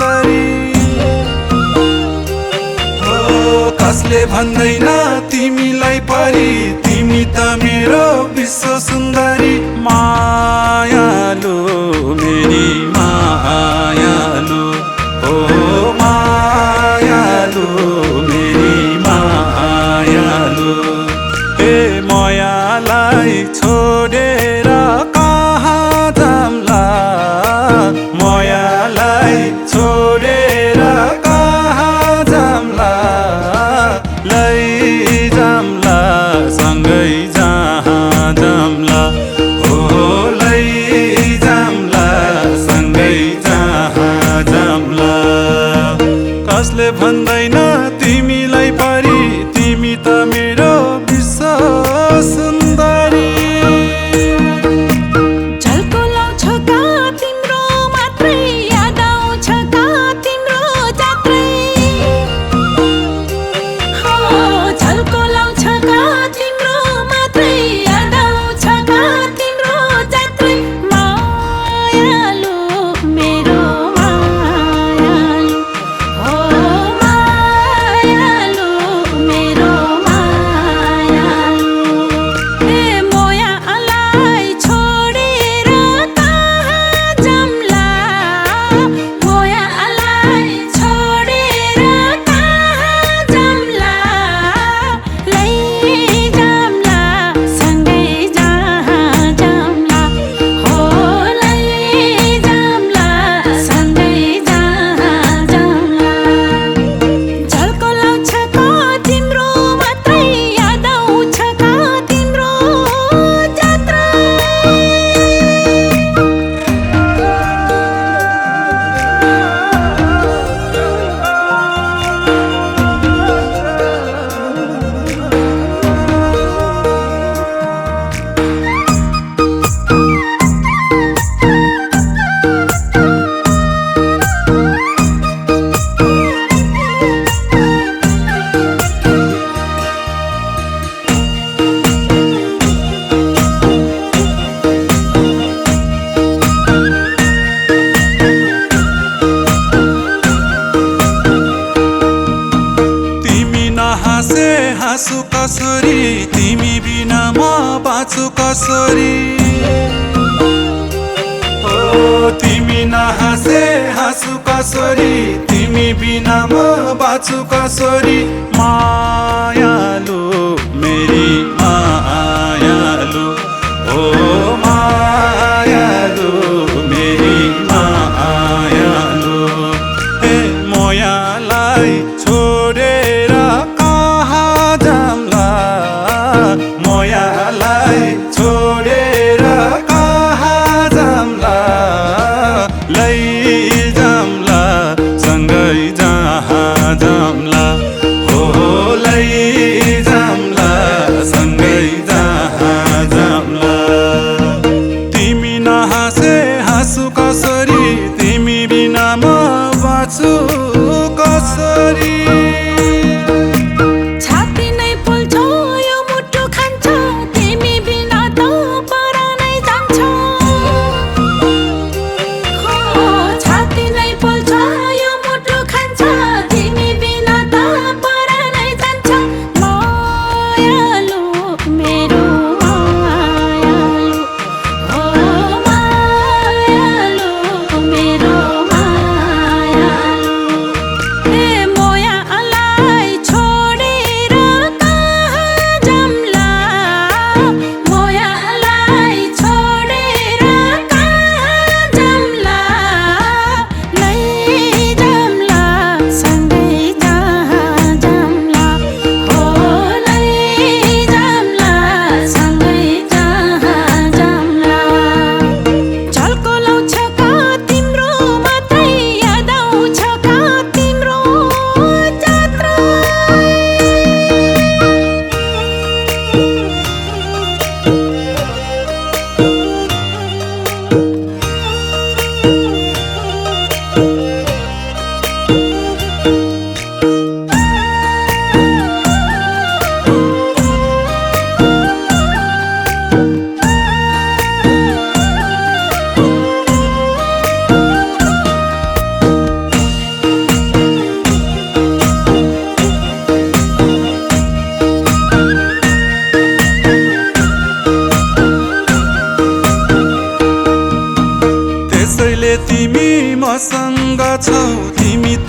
सुन्दरी हो कसले भन्दैन तिमीलाई परी तिमी त मेरो विश्व सुन्दरी मायालु मेरी मायालु हो मायालु मेरी मायालु ए मायालाई छोडेर कहाँ जाम्ला मायालाई छोडेर कहाँ जाम्ला लैजाम्ला सँगै जहाँ जाम्ला हो लैजाम्ला सँगै जहाँ जाम्ला कसले भन्दैन तिमीलाई परी तिमी त मेरो विश्व सुन्दरी झल्को लाउँछ का तिम्रो मात्रै याद आउँछ का तिम्रो जात्रै हो झल्को लाउँछ का तिम्रो मात्रै याद आउँछ का तिम्रो जात्रै मायालु मेरो मायालु हो मायालु मेरो मायालु ए मोयालाई छोडेर कहाँ जाम्ला मोयालाई छोडेर कहाँ जाम्ला लैजाम्ला सँगै जहाँ जाम्ला हो लैजाम्ला सँगै जहाँ जाम्ला झल्को लाउँछ का तिम्रो मात्रै याद आउँछ का तिम्रो जात्रै तिमी नहाँसे हाँसु कसरी तिमी बिना म बाँचु कसरी हो तिमी नहाँसे हाँसु कसरी तिमी बिना म बाँचु कसरी मायालु मेरी मायालु हो मायालु मेरी मायालु ए मायालाई छोडेर कहाँ जाम्ला मायालाई छोडेर कहाँ जाम्ला लैजाम्ला सँगै जहाँ जाम्ला हो लै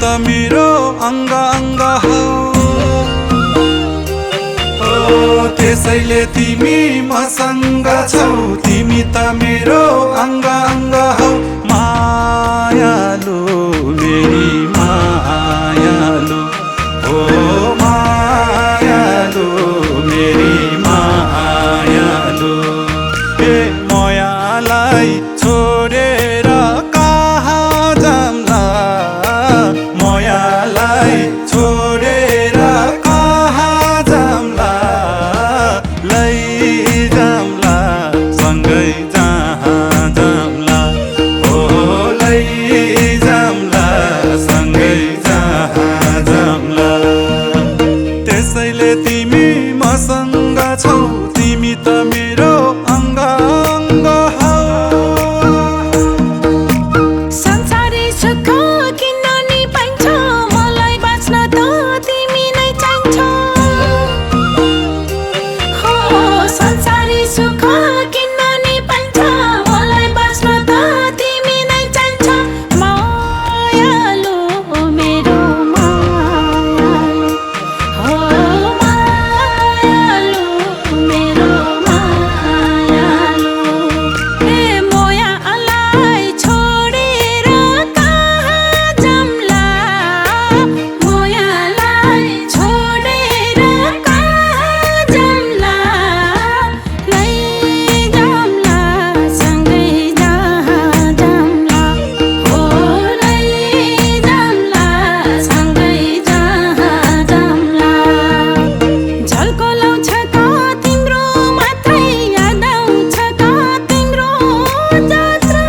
त मेरो अङ्ग अङ्ग हौ। त्यसैले तिमी मसँग छौ, तिमी त मेरो अङ्ग अङ्ग हौ। मायालु मेरी मायालु, ओ मायालु मेरी मायालु। ए मायालाई छोडेर कहाँ जाम्ला, मायालाई छोडेर कहाँ जाम्ला, लैजाम्ला सँगै जहाँ जाम्ला, ओ लैजाम्ला सँगै जहाँ जाम्ला। त्यसैले तिमी मसँग छौ, तिमी त मेरो अङ्ग अङ्ग हौ। संसारी सुख किन नि पाइन्छ, मलाई बाँच्न त तिमी नै चाहिन्छ। हो संसारी सुख किन नि पाइन्छ, मलाई बाँच्न त तिमी नै चाहिन्छ। मायालु मेरो मायालु, हो मायालु मेरो मायालु। ए मायालाई छोडेर कहाँ जाम्ला, मायालाई छोडेर कहाँ जाम्ला, लैजाम्ला सँगै जहाँ जाम्ला, हो लैजाम्ला सँगै जहाँ जाम्ला। झल्को लाउँछ त तिम्रो मात्रै याद आउँछ त तिम्रो जात्रा।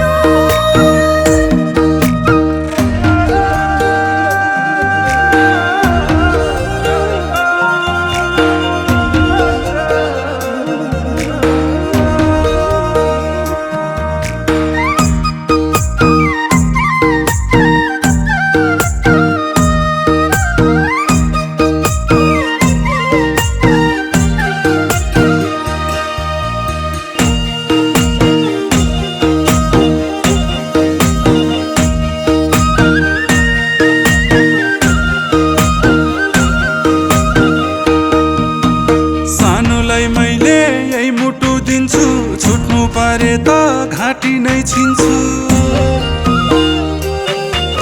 सानोलाई मैले यही मुटु दिन्छु, छुट्नु परे त घाँटी नै छिन्छु।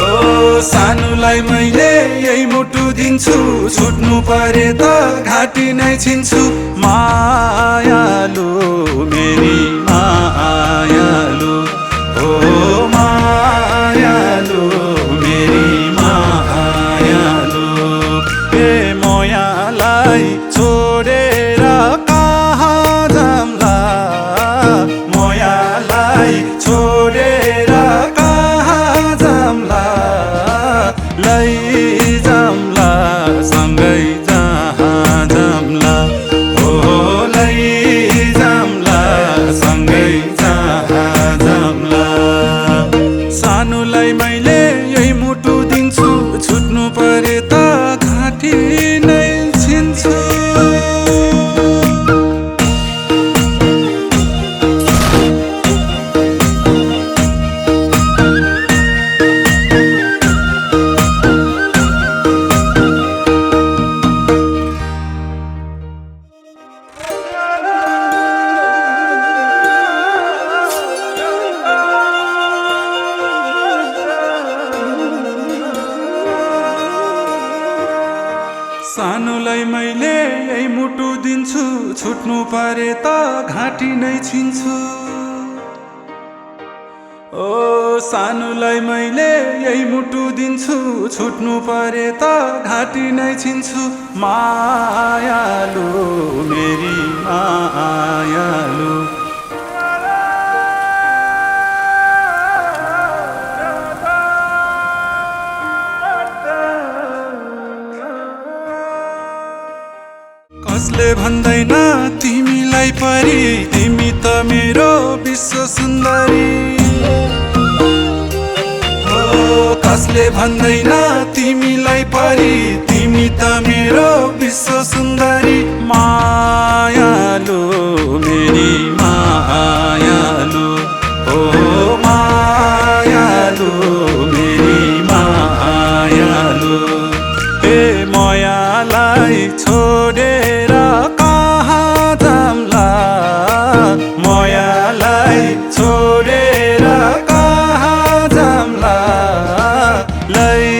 ओ सानोलाई मैले यही मुटु दिन्छु, छुट्नु परे त घाँटी नै छिन्छु। मायालु मेरी मायालु, ओ मायालु मेरी मायालु। ए मायालाई छोडेर कहाँ जाम्ला, मायालाई छोडेर कहाँ जाम्ला, लैजाम्ला सँगै जहाँ जाम्ला, ओ लैजाम्ला सँगै जहाँ जाम्ला। सानोलाई मैले यही मुटु दिन्छु, छुट्नु परे त घाँटी नै छिन्छु। सानोलाई मैले यही मुटु दिन्छु, छुट्नु परे त घाँटी नै छिन्छु। ओ सानोलाई मैले यही मुटु दिन्छु, छुट्नु परे त घाँटी नै छिन्छु। मायालु मेरी मायालु, कसले भन्दैन तिमीलाई परी, तिमी त मेरो विश्व सुन्दरी। हो कसले भन्दैन तिमीलाई परी, तिमी त मेरो विश्व सुन्दरी। मायालु मेरी मायालु, ओ मायालु मेरी मायालु। लै